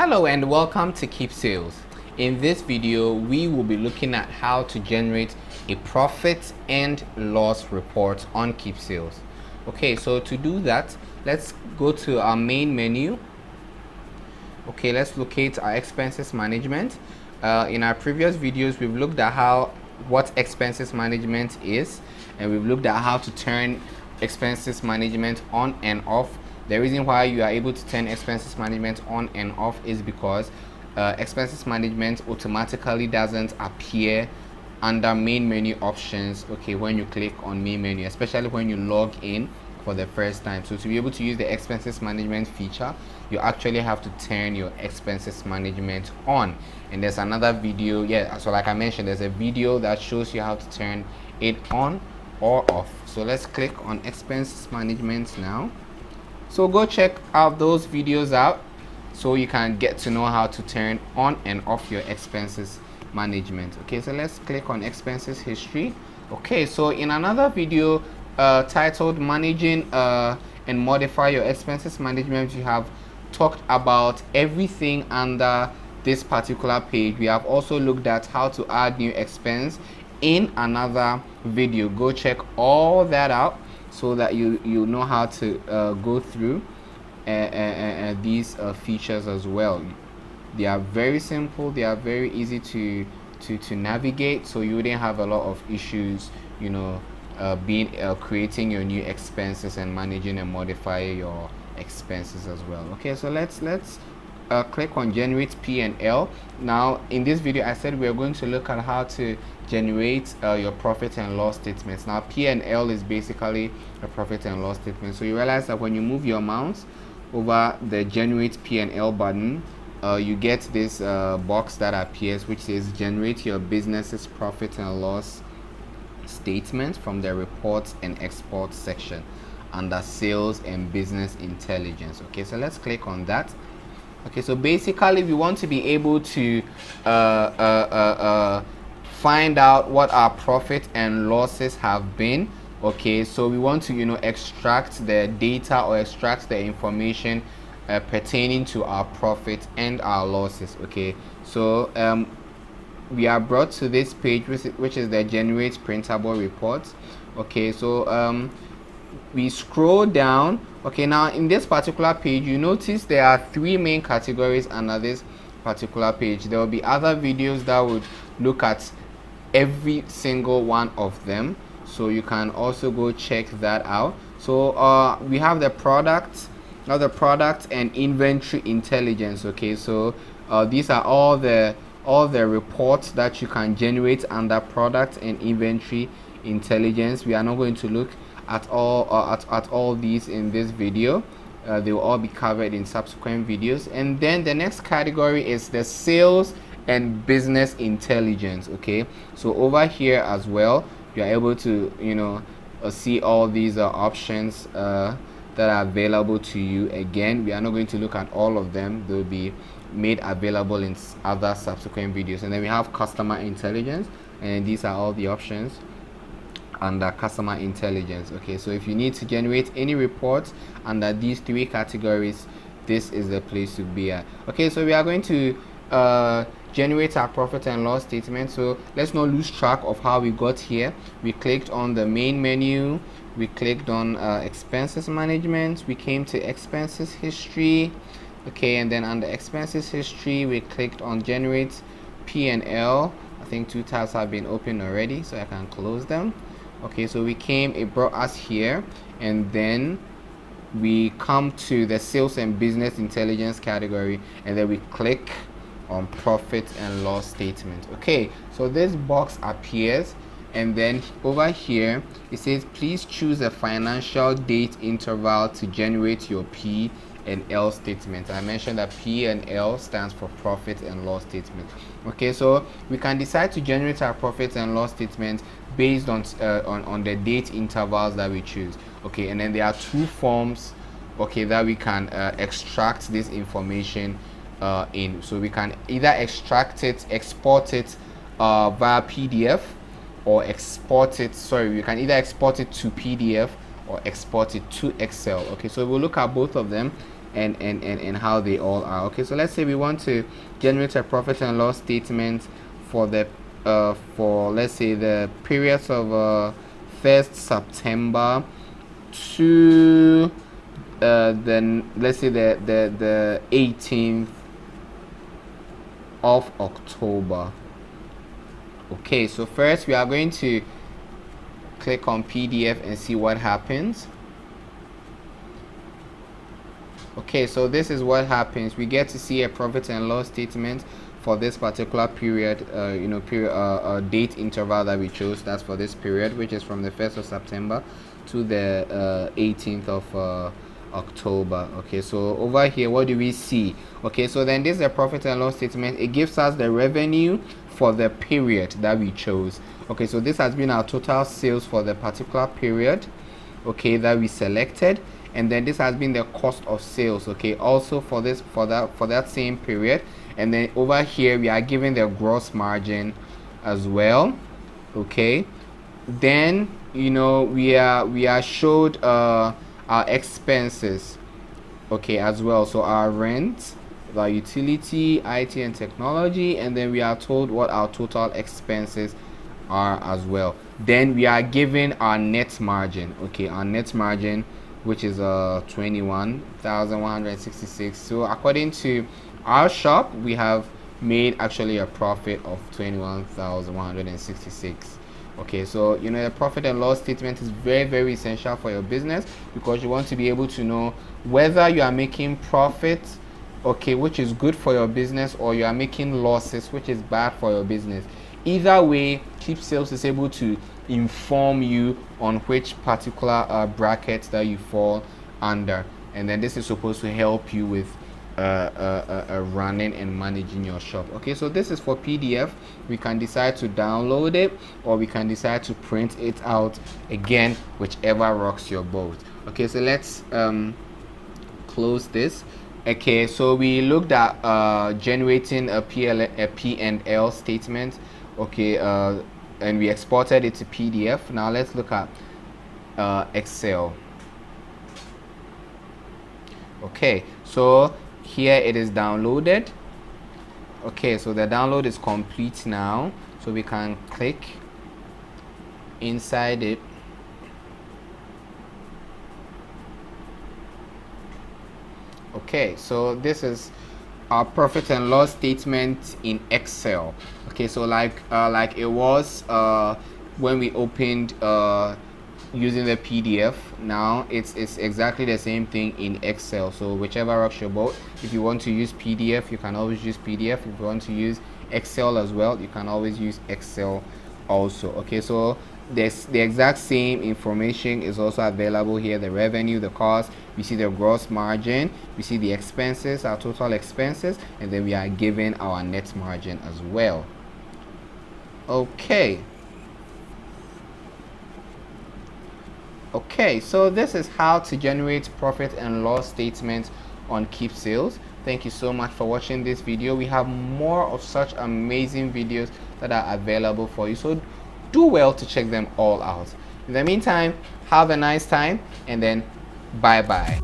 Hello and welcome to Keepsales. In this video, we will be looking at how to generate a profit and loss report on Keepsales. Okay, so to do that, let's go to our main menu. Okay, let's locate our expenses management. In our previous videos, we've looked at what expenses management is, and we've looked at how to turn expenses management on and off. The reason why you are able to turn expenses management on and off is because expenses management automatically doesn't appear under main menu options, okay, when you click on main menu, especially when you log in for the first time. So to be able to use the expenses management feature, you actually have to turn your expenses management on. And there's another video, so like I mentioned, there's a video that shows you how to turn it on or off. So let's click on expenses management now. So go check out those videos out so you can get to know how to turn on and off your expenses management. Okay, so let's click on expenses history. Okay, so in another video titled managing and modify your expenses management, you have talked about everything under this particular page. We have also looked at how to add new expense in another video. Go check all that out so that you know how to go through these features as well. They are very simple, they are very easy to navigate, so you wouldn't have a lot of issues, you know, creating your new expenses and managing and modify your expenses as well. Okay, so let's click on generate P&L. Now in this video I said we are going to look at how to generate your profit and loss statements. Now P&L is basically a profit and loss statement. So you realize that when you move your mouse over the generate P&L button, you get this box that appears which says generate your business's profit and loss statement from the reports and export section under sales and business intelligence. Okay, so let's click on that. Okay, so basically we want to be able to find out what our profit and losses have been. Okay, so we want to, you know, extract the data or extract the information pertaining to our profit and our losses. Okay, so we are brought to this page which is the generate printable report. Okay, so we scroll down. Okay, now in this particular page you notice there are three main categories under this particular page. There will be other videos that would look at every single one of them, so you can also go check that out. So we have the product and inventory intelligence. Okay, so these are all the reports that you can generate under product and inventory intelligence. We are not going to look at all these in this video. They will all be covered in subsequent videos. And then the next category is the sales and business intelligence. Okay, so over here as well you are able to, you know, see all these options that are available to you. Again, we are not going to look at all of them. They will be made available in other subsequent videos. And then we have customer intelligence, and these are all the options under customer intelligence. Okay, so if you need to generate any reports under these three categories, this is the place to be at. Okay, so we are going to generate our profit and loss statement. So let's not lose track of how we got here. We clicked on the main menu, we clicked on expenses management, we came to expenses history. Okay, and then under expenses history we clicked on generate P&L. I think two tabs have been opened already, so I can close them. Okay, so it brought us here, and then we come to the sales and business intelligence category, and then we click on profit and loss statement. Okay, so this box appears, and then over here it says please choose a financial date interval to generate your P&L statement. I mentioned that P&L stands for profit and loss statement. Okay, so we can decide to generate our profit and loss statement based on the date intervals that we choose. Okay, and then there are two forms, okay, that we can extract this information in. So we can either export it via PDF, or we can either export it to PDF or export it to Excel. Okay, so we'll look at both of them and how they all are. Okay, so let's say we want to generate a profit and loss statement for the for, let's say, the periods of 1st September to then let's say the 18th of October. Okay, so first we are going to click on PDF and see what happens. Okay, so this is what happens. We get to see a profit and loss statement for this particular period, date interval that we chose. That's for this period, which is from the 1st of September to the 18th of October. Okay, so over here, what do we see? Okay, so then this is a profit and loss statement. It gives us the revenue for the period that we chose. Okay, so this has been our total sales for the particular period, okay, that we selected, and then this has been the cost of sales, okay, also for that same period. And then over here we are given the gross margin as well. Okay, then we are showed our expenses, okay, as well. So our rent, our utility, IT and technology, and then we are told what our total expenses are as well. Then we are given our net margin, okay, our net margin, which is 21,166. So according to our shop, we have made actually a profit of 21,166. Okay, so the profit and loss statement is very, very essential for your business, because you want to be able to know whether you are making profit, okay, which is good for your business, or you are making losses, which is bad for your business. Either way, Keepsales is able to inform you on which particular bracket that you fall under, and then this is supposed to help you with running and managing your shop. Okay, so this is for PDF. We can decide to download it, or we can decide to print it out, again, whichever rocks your boat. Okay, so let's close this. Okay, so we looked at generating a P&L statement, okay, and we exported it to PDF. Now let's look at Excel. Okay, so here it is downloaded. Okay, so the download is complete now, so we can click inside it. Okay, so this is our profit and loss statement in Excel. Okay, so like it was when we opened using the PDF. Now it's exactly the same thing in Excel. So whichever rocks your boat. If you want to use PDF, you can always use PDF. If you want to use Excel as well, you can always use Excel also. Okay, so the exact same information is also available here: the revenue, the cost, we see the gross margin, we see the expenses, our total expenses, and then we are given our net margin as well. Okay, so this is how to generate profit and loss statements on Keepsales. Thank you so much for watching this video. We have more of such amazing videos that are available for you, so do well to check them all out. In the meantime, have a nice time, and then bye bye.